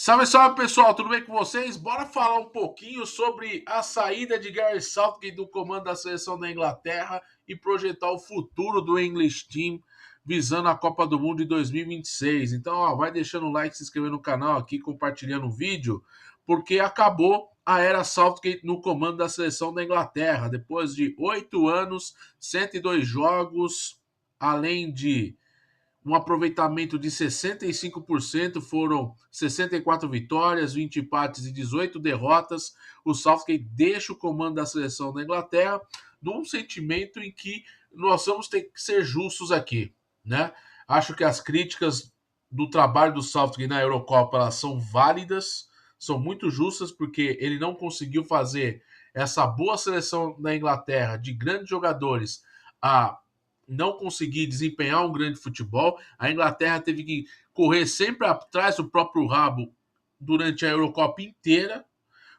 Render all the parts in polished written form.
Salve, salve pessoal, tudo bem com vocês? Bora falar um pouquinho sobre a saída de Gareth Southgate do comando da seleção da Inglaterra e projetar o futuro do English Team visando a Copa do Mundo de 2026. Então, vai deixando o like, se inscrevendo no canal aqui, compartilhando o vídeo, porque acabou a era Southgate no comando da seleção da Inglaterra. Depois de 8 anos, 102 jogos, além de um aproveitamento de 65%, foram 64 vitórias, 20 empates e 18 derrotas. O Southgate deixa o comando da seleção da Inglaterra num sentimento em que nós vamos ter que ser justos aqui, né? Acho que as críticas do trabalho do Southgate na Eurocopa elas são válidas, são muito justas, porque ele não conseguiu fazer essa boa seleção da Inglaterra de grandes jogadores a não conseguir desempenhar um grande futebol. A Inglaterra teve que correr sempre atrás do próprio rabo durante a Eurocopa inteira,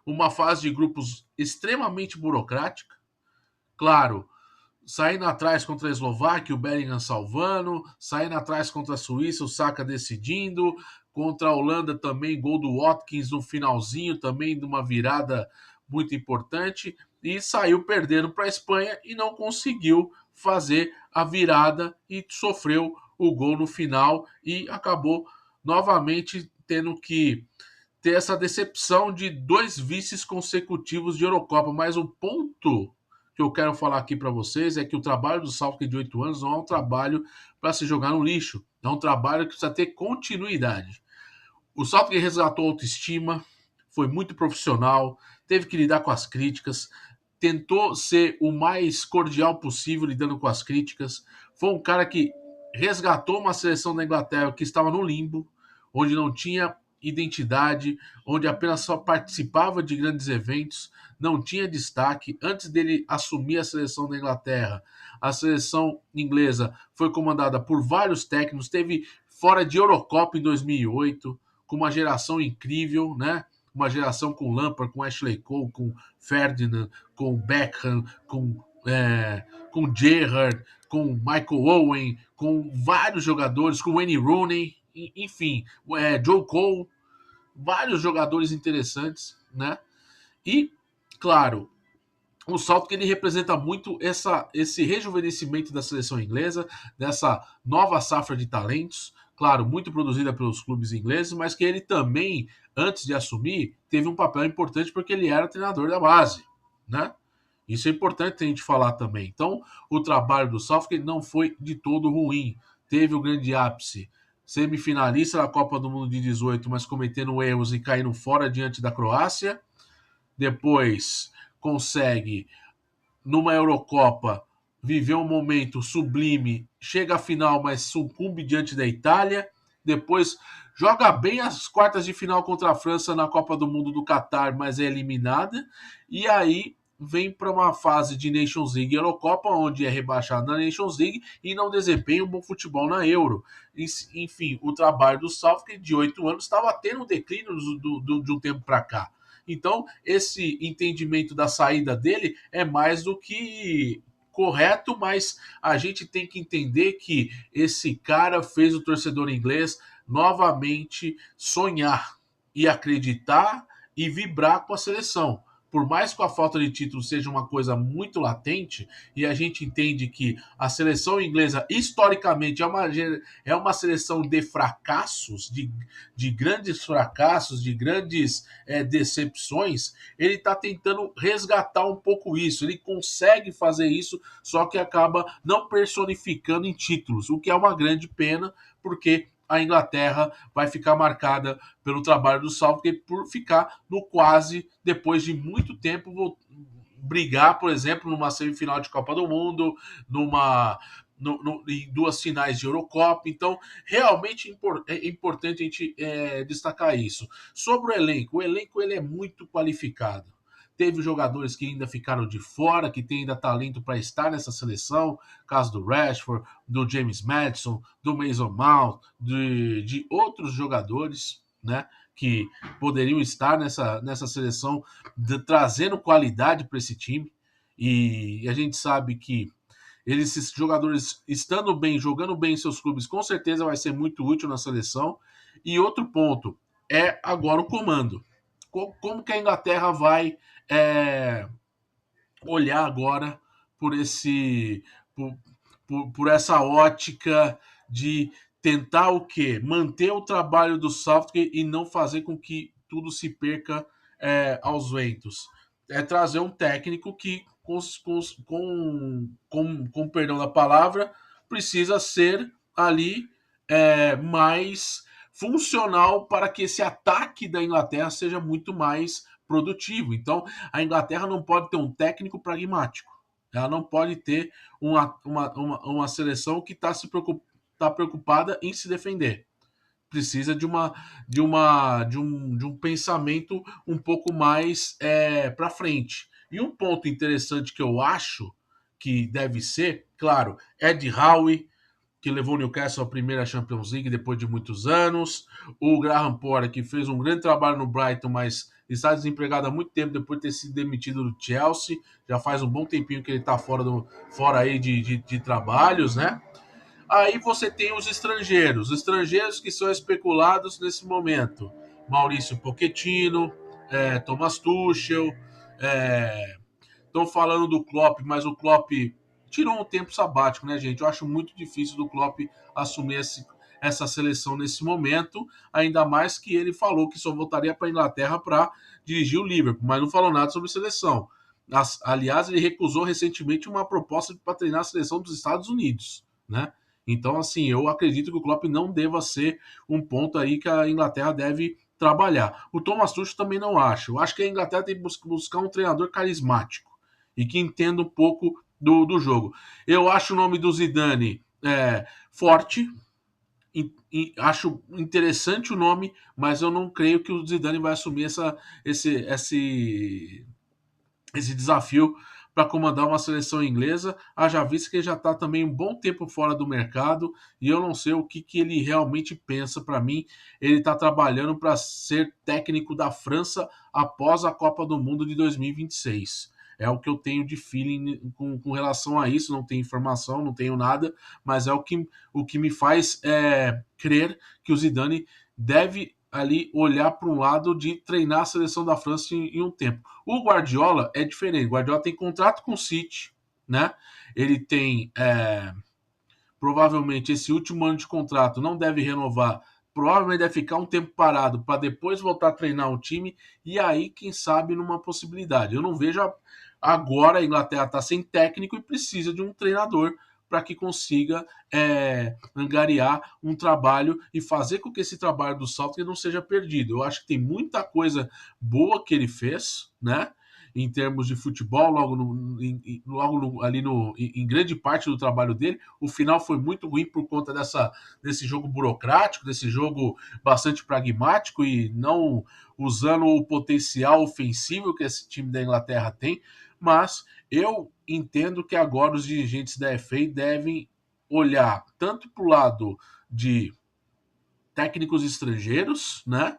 uma fase de grupos extremamente burocrática. Claro, saindo atrás contra a Eslováquia, o Bellingham salvando, saindo atrás contra a Suíça, o Saka decidindo, contra a Holanda também, gol do Watkins no finalzinho, também de uma virada muito importante, e saiu perdendo para a Espanha e não conseguiu fazer a virada e sofreu o gol no final e acabou novamente tendo que ter essa decepção de 2 vices consecutivos de Eurocopa. Mas o ponto que eu quero falar aqui para vocês é que o trabalho do Southgate de 8 anos não é um trabalho para se jogar no lixo, é um trabalho que precisa ter continuidade. O Southgate resgatou a autoestima, foi muito profissional, teve que lidar com as críticas, tentou ser o mais cordial possível lidando com as críticas. Foi um cara que resgatou uma seleção da Inglaterra que estava no limbo, onde não tinha identidade, onde apenas só participava de grandes eventos, não tinha destaque. Antes dele assumir a seleção da Inglaterra, a seleção inglesa foi comandada por vários técnicos, teve fora de Eurocopa em 2008, com uma geração incrível, né? Uma geração com Lampard, com Ashley Cole, com Ferdinand, com Beckham, com Gerrard, com Michael Owen, com vários jogadores, com Wayne Rooney, enfim, Joe Cole, vários jogadores interessantes, né? E, claro, o salto que ele representa muito esse rejuvenescimento da seleção inglesa, dessa nova safra de talentos, claro, muito produzida pelos clubes ingleses, mas que ele também, antes de assumir, teve um papel importante porque ele era treinador da base, né? Isso é importante a gente falar também. Então, o trabalho do Southgate não foi de todo ruim. Teve o grande ápice, semifinalista da Copa do Mundo de 18, mas cometendo erros e caindo fora diante da Croácia. Depois consegue, numa Eurocopa, viver um momento sublime, chega à final, mas sucumbe diante da Itália. Depois joga bem as quartas de final contra a França na Copa do Mundo do Catar, mas é eliminada. E aí vem para uma fase de Nations League e Eurocopa, onde é rebaixado na Nations League e não desempenha um bom futebol na Euro. Enfim, o trabalho do Southgate de 8 anos estava tendo um declínio de um tempo para cá. Então, esse entendimento da saída dele é mais do que correto, mas a gente tem que entender que esse cara fez o torcedor inglês novamente sonhar e acreditar e vibrar com a seleção. Por mais que a falta de título seja uma coisa muito latente, e a gente entende que a seleção inglesa, historicamente, é uma seleção de fracassos, de grandes fracassos, de grandes decepções, ele está tentando resgatar um pouco isso. Ele consegue fazer isso, só que acaba não personificando em títulos, o que é uma grande pena, porque a Inglaterra vai ficar marcada pelo trabalho do Southgate por ficar no quase, depois de muito tempo, brigar, por exemplo, numa semifinal de Copa do Mundo, em 2 finais de Eurocopa. Então, realmente é importante a gente destacar isso. Sobre o elenco ele é muito qualificado. Teve jogadores que ainda ficaram de fora, que tem ainda talento para estar nessa seleção, caso do Rashford, do James Maddison, do Mason Mount, de outros jogadores, né, que poderiam estar nessa seleção, trazendo qualidade para esse time. E a gente sabe que esses jogadores estando bem, jogando bem em seus clubes, com certeza vai ser muito útil na seleção. E outro ponto, é agora o comando. Como que a Inglaterra vai é, olhar agora por esse por, por essa ótica de tentar o quê? Manter o trabalho do Southgate e não fazer com que tudo se perca aos ventos. É trazer um técnico que, com perdão da palavra, precisa ser ali mais funcional para que esse ataque da Inglaterra seja muito mais produtivo. Então, a Inglaterra não pode ter um técnico pragmático. Ela não pode ter uma seleção que está tá preocupada em se defender. Precisa de um pensamento um pouco mais para frente. E um ponto interessante que eu acho que deve ser, claro, Ed Howe, que levou o Newcastle à primeira Champions League depois de muitos anos. O Graham Potter, que fez um grande trabalho no Brighton, mas está desempregado há muito tempo depois de ter sido demitido do Chelsea. Já faz um bom tempinho que ele está fora aí de trabalhos, né? Aí você tem os estrangeiros que são especulados nesse momento. Maurício Pochettino, Thomas Tuchel, estão falando do Klopp, mas o Klopp tirou um tempo sabático, né, gente? Eu acho muito difícil do Klopp assumir essa seleção nesse momento, ainda mais que ele falou que só voltaria para a Inglaterra para dirigir o Liverpool, mas não falou nada sobre seleção. Aliás, ele recusou recentemente uma proposta para treinar a seleção dos Estados Unidos, né? Então, assim, eu acredito que o Klopp não deva ser um ponto aí que a Inglaterra deve trabalhar. O Thomas Tuchel também não acho. Eu acho que a Inglaterra tem que buscar um treinador carismático e que entenda um pouco do jogo. Eu acho o nome do Zidane forte, acho interessante o nome, mas eu não creio que o Zidane vai assumir esse desafio para comandar uma seleção inglesa, haja visto que ele já está também um bom tempo fora do mercado e eu não sei o que ele realmente pensa. Para mim, ele está trabalhando para ser técnico da França após a Copa do Mundo de 2026. É o que eu tenho de feeling com relação a isso. Não tenho informação, não tenho nada, mas é o que me faz crer que o Zidane deve ali olhar para um lado de treinar a seleção da França em um tempo. O Guardiola é diferente. O Guardiola tem contrato com o City, né? Ele tem provavelmente esse último ano de contrato não deve renovar. Provavelmente deve ficar um tempo parado para depois voltar a treinar um time e aí, quem sabe, numa possibilidade. Eu não vejo agora a Inglaterra está sem técnico e precisa de um treinador para que consiga angariar um trabalho e fazer com que esse trabalho do Southgate não seja perdido. Eu acho que tem muita coisa boa que ele fez, né? Em termos de futebol, ali em grande parte do trabalho dele. O final foi muito ruim por conta desse jogo burocrático, desse jogo bastante pragmático e não usando o potencial ofensivo que esse time da Inglaterra tem. Mas eu entendo que agora os dirigentes da FA devem olhar tanto para o lado de técnicos estrangeiros, né?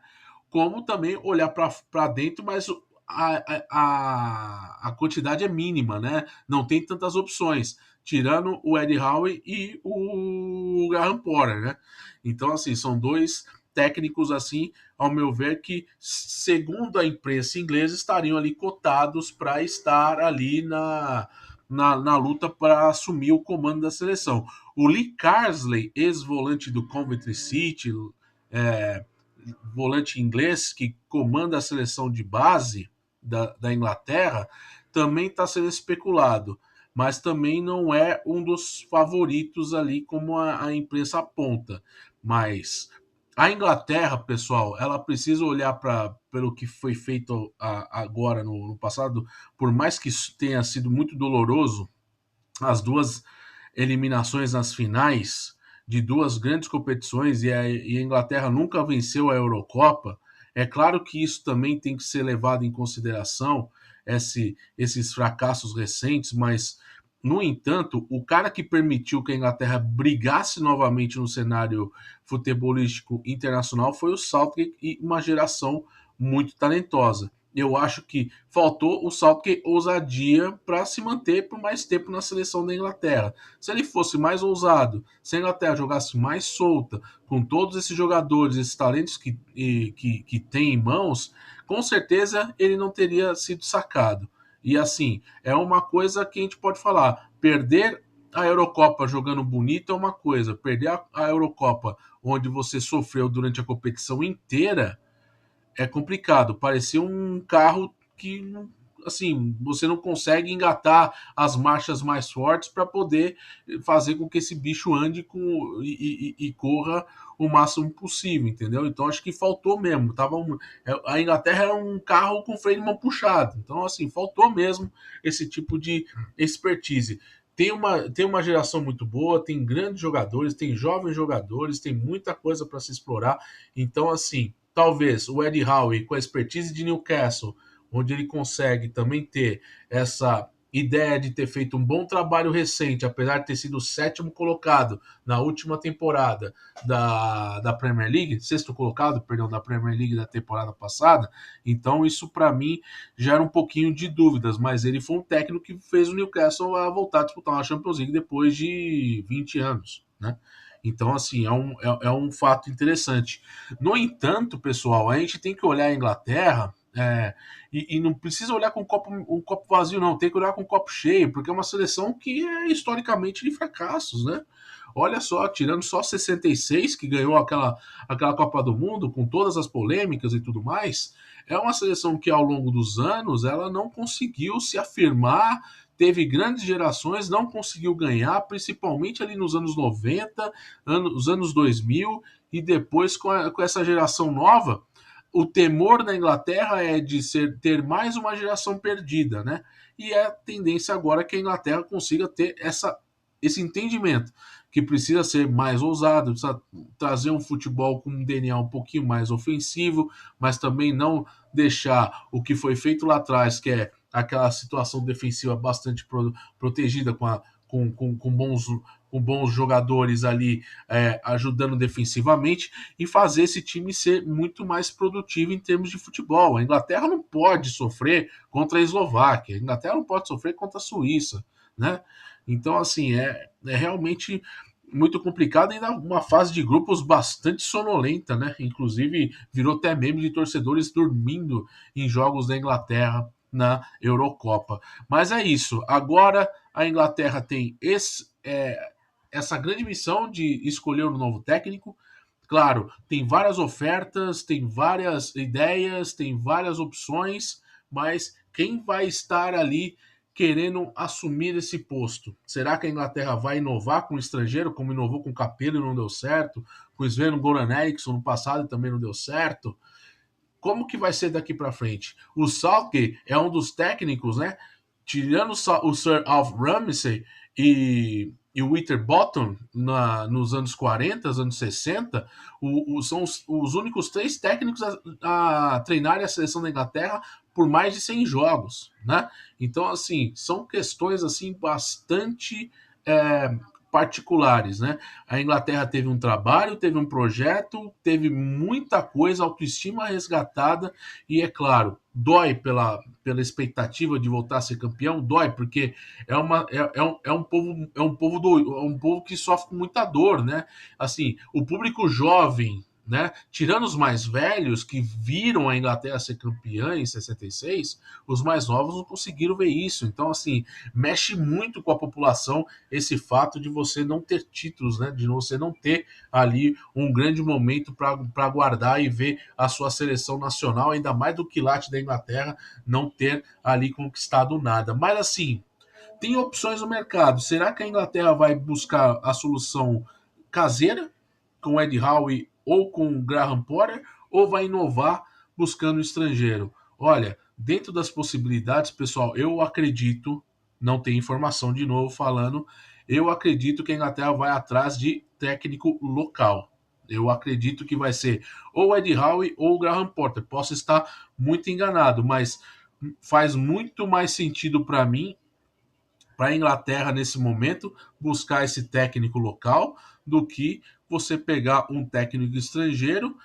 Como também olhar para dentro, mas a quantidade é mínima, né? Não tem tantas opções, tirando o Eddie Howe e o Graham Potter, né? Então, assim, são dois técnicos, assim, ao meu ver, que, segundo a imprensa inglesa, estariam ali cotados para estar ali na luta para assumir o comando da seleção. O Lee Carsley, ex-volante do Coventry City, é, volante inglês que comanda a seleção de base da Inglaterra, também está sendo especulado, mas também não é um dos favoritos ali, como a imprensa aponta. Mas a Inglaterra, pessoal, ela precisa olhar pelo que foi feito agora no passado, por mais que isso tenha sido muito doloroso, as duas eliminações nas finais de duas grandes competições e a Inglaterra nunca venceu a Eurocopa, é claro que isso também tem que ser levado em consideração, esses fracassos recentes, mas, no entanto, o cara que permitiu que a Inglaterra brigasse novamente no cenário futebolístico internacional foi o Southgate e uma geração muito talentosa. eu acho que faltou o Southgate ousadia para se manter por mais tempo na seleção da Inglaterra. Se ele fosse mais ousado, se a Inglaterra jogasse mais solta, com todos esses jogadores, esses talentos que tem em mãos, com certeza ele não teria sido sacado. E assim, é uma coisa que a gente pode falar: perder a Eurocopa jogando bonito é uma coisa, perder a Eurocopa onde você sofreu durante a competição inteira é complicado. Parecia um carro que, assim, você não consegue engatar as marchas mais fortes para poder fazer com que esse bicho ande e corra o máximo possível, entendeu? Então acho que faltou mesmo. A Inglaterra era um carro com freio de mão puxado. Então, assim, faltou mesmo esse tipo de expertise. Tem uma geração muito boa, tem grandes jogadores, tem jovens jogadores, tem muita coisa para se explorar. Então, assim, talvez o Eddie Howe, com a expertise de Newcastle, onde ele consegue também ter essa ideia de ter feito um bom trabalho recente, apesar de ter sido o sétimo colocado na última temporada da Premier League, sexto colocado, perdão, da Premier League da temporada passada. Então isso para mim gera um pouquinho de dúvidas, mas ele foi um técnico que fez o Newcastle a voltar a disputar uma Champions League depois de 20 anos, né? Então, assim, é um fato interessante. No entanto, pessoal, a gente tem que olhar a Inglaterra e não precisa olhar com um copo vazio, não. Tem que olhar com um copo cheio, porque é uma seleção que é historicamente de fracassos, né? Olha só, tirando só 66, que ganhou aquela Copa do Mundo, com todas as polêmicas e tudo mais, é uma seleção que ao longo dos anos ela não conseguiu se afirmar, teve grandes gerações, não conseguiu ganhar, principalmente ali nos anos 90, os anos 2000, e depois com essa geração nova, o temor da Inglaterra é de ter mais uma geração perdida, né? E é a tendência agora que a Inglaterra consiga ter esse entendimento, que precisa ser mais ousado, precisa trazer um futebol com um DNA um pouquinho mais ofensivo, mas também não deixar o que foi feito lá atrás, que é aquela situação defensiva bastante protegida com bons jogadores ali ajudando defensivamente e fazer esse time ser muito mais produtivo em termos de futebol. A Inglaterra não pode sofrer contra a Eslováquia, a Inglaterra não pode sofrer contra a Suíça, né? Então, assim, é realmente muito complicado, ainda uma fase de grupos bastante sonolenta, né? Inclusive, virou até meme de torcedores dormindo em jogos da Inglaterra na Eurocopa. Mas é isso. Agora a Inglaterra tem essa grande missão de escolher um novo técnico. Claro, tem várias ofertas, tem várias ideias, tem várias opções, mas quem vai estar ali querendo assumir esse posto? Será que a Inglaterra vai inovar com o estrangeiro, como inovou com o Capello e não deu certo? Com o Sven Goran Eriksson no passado e também não deu certo? Como que vai ser daqui para frente? O Southgate é um dos técnicos, né? Tirando o Sir Alf Ramsey e o Winterbottom nos anos 40, anos 60, são os únicos três técnicos a treinarem a seleção da Inglaterra por mais de 100 jogos, né? Então, assim, são questões assim bastante particulares, né? A Inglaterra teve um trabalho, teve um projeto, teve muita coisa, autoestima resgatada e, é claro, dói pela expectativa de voltar a ser campeão, dói porque é um povo que sofre com muita dor, né? Assim, o público jovem, né? Tirando os mais velhos que viram a Inglaterra ser campeã em 66, os mais novos não conseguiram ver isso. Então, assim, mexe muito com a população esse fato de você não ter títulos, né? De você não ter ali um grande momento para guardar e ver a sua seleção nacional, ainda mais do quilate da Inglaterra, não ter ali conquistado nada. Mas assim, tem opções no mercado. Será que a Inglaterra vai buscar a solução caseira com o Ed Howe ou com o Graham Potter, ou vai inovar buscando o estrangeiro? Olha, dentro das possibilidades, pessoal, eu acredito, não tem informação de novo falando, eu acredito que a Inglaterra vai atrás de técnico local. Eu acredito que vai ser ou o Ed Howe ou o Graham Potter. Posso estar muito enganado, mas faz muito mais sentido para mim, para a Inglaterra nesse momento, buscar esse técnico local do que você pegar um técnico estrangeiro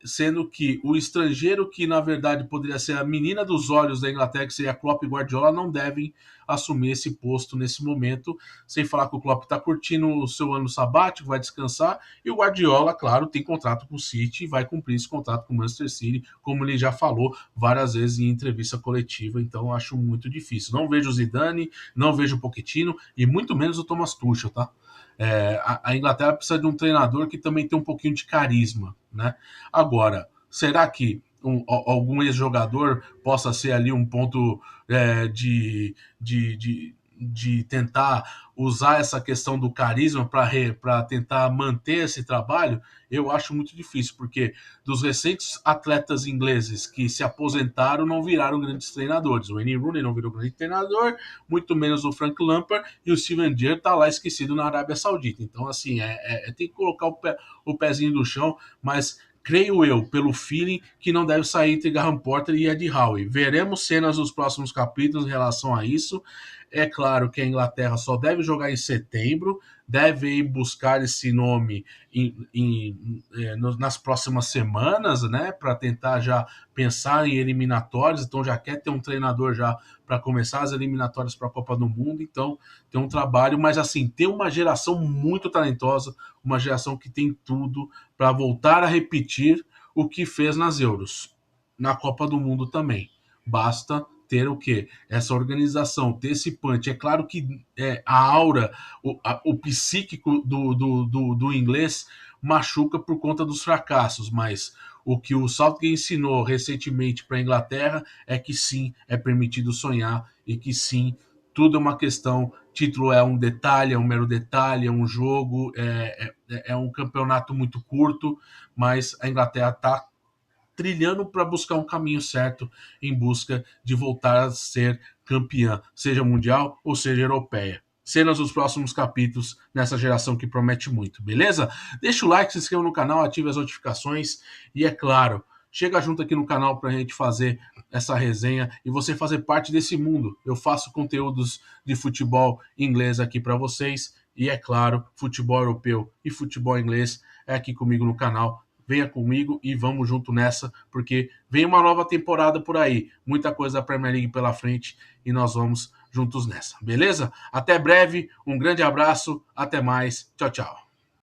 sendo que o estrangeiro que na verdade poderia ser a menina dos olhos da Inglaterra, que seria Klopp e Guardiola, não devem assumir esse posto nesse momento, sem falar que o Klopp está curtindo o seu ano sabático, vai descansar, e o Guardiola, claro, tem contrato com o City e vai cumprir esse contrato com o Manchester City, como ele já falou várias vezes em entrevista coletiva, então acho muito difícil. Não vejo o Zidane, não vejo o Pochettino e muito menos o Thomas Tuchel, tá? A Inglaterra precisa de um treinador que também tem um pouquinho de carisma, né? Agora, será que algum ex-jogador possa ser ali um ponto de tentar usar essa questão do carisma para tentar manter esse trabalho? Eu acho muito difícil, porque dos recentes atletas ingleses que se aposentaram não viraram grandes treinadores. O Wayne Rooney não virou grande treinador, muito menos o Frank Lampard, e o Steven Gerrard está lá esquecido na Arábia Saudita. Então, assim, tem que colocar o pezinho no chão, mas creio eu, pelo feeling, que não deve sair entre Graham Potter e Eddie Howe. Veremos cenas nos próximos capítulos em relação a isso. É claro que a Inglaterra só deve jogar em setembro, deve ir buscar esse nome nas próximas semanas, né, para tentar já pensar em eliminatórias. Então já quer ter um treinador já para começar as eliminatórias para a Copa do Mundo. Então tem um trabalho, mas assim, tem uma geração muito talentosa, uma geração que tem tudo para voltar a repetir o que fez nas Euros, na Copa do Mundo também. Basta ter o quê? Essa organização, ter esse punch. É claro que a aura, o psíquico do inglês machuca por conta dos fracassos, mas o que o Southgate ensinou recentemente para a Inglaterra é que sim, é permitido sonhar e que sim, tudo é uma questão. Título é um detalhe, é um mero detalhe, é um jogo, é um campeonato muito curto, mas a Inglaterra está trilhando para buscar um caminho certo em busca de voltar a ser campeã, seja mundial ou seja europeia. Cenas dos próximos capítulos nessa geração que promete muito, beleza? Deixa o like, se inscreva no canal, ative as notificações e, é claro, chega junto aqui no canal para a gente fazer essa resenha e você fazer parte desse mundo. Eu faço conteúdos de futebol inglês aqui para vocês e, é claro, futebol europeu e futebol inglês é aqui comigo no canal. Venha comigo e vamos junto nessa, porque vem uma nova temporada por aí, muita coisa da Premier League pela frente e nós vamos juntos nessa, beleza? Até breve, um grande abraço, até mais, tchau, tchau.